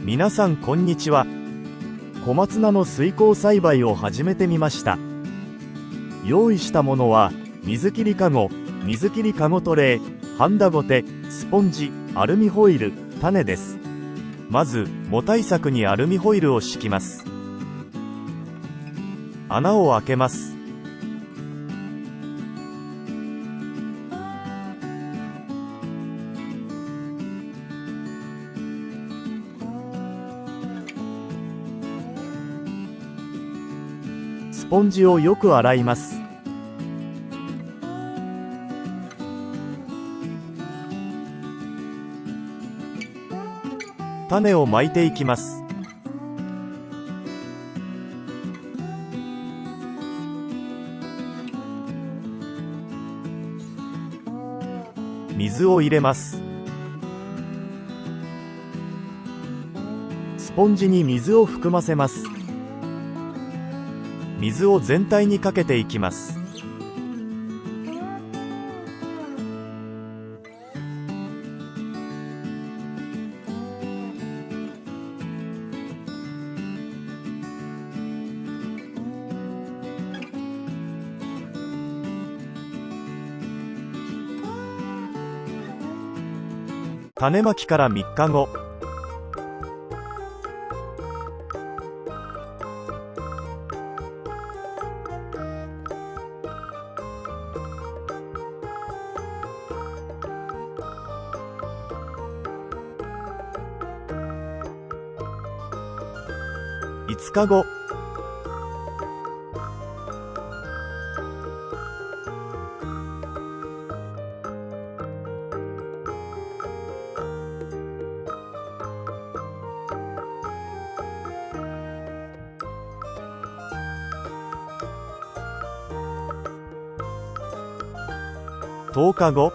皆さんこんにちは。小松菜の水耕栽培を始めてみました。用意したものは水切りかご、水切りかごトレー、ハンダゴテ、スポンジ、アルミホイル、種です。まず藻対策にアルミホイルを敷きます。穴を開けます。スポンジをよく洗います。種をまいていきます。水を入れます。スポンジに水を含ませます。水を全体にかけていきます。種まきから3日後。5日後。10日後。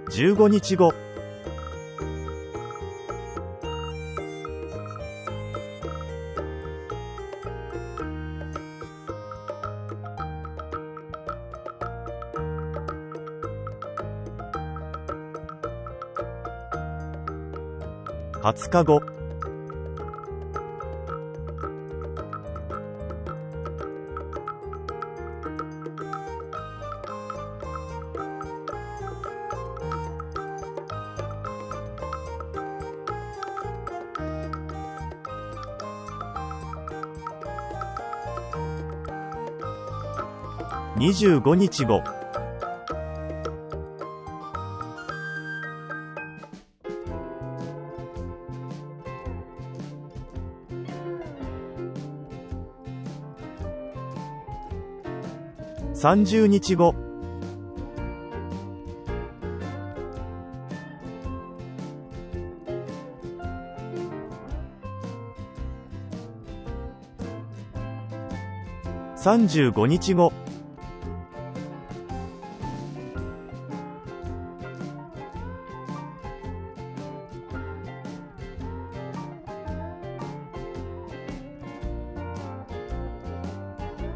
15日後。20日後。25日後。30日後。35日後。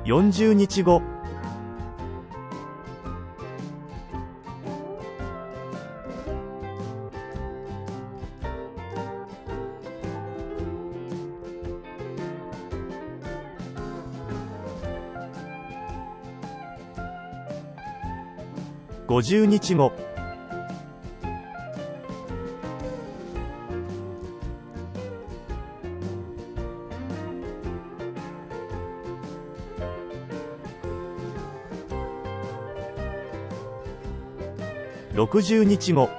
40日後。50日後。60日後。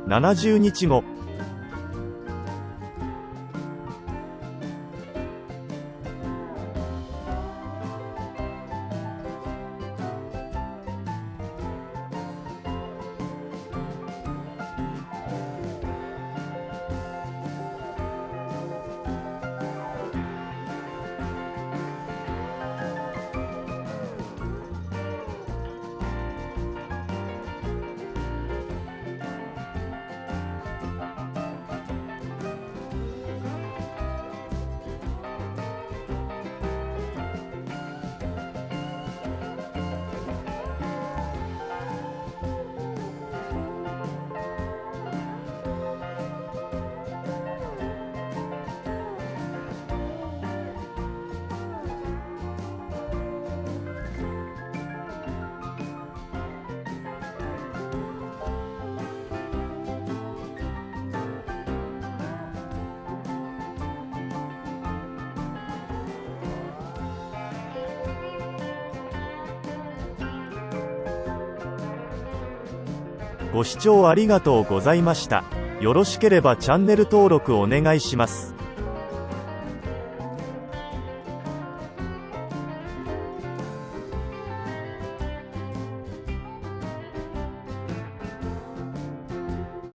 70日後。ご視聴ありがとうございました。よろしければチャンネル登録お願いします。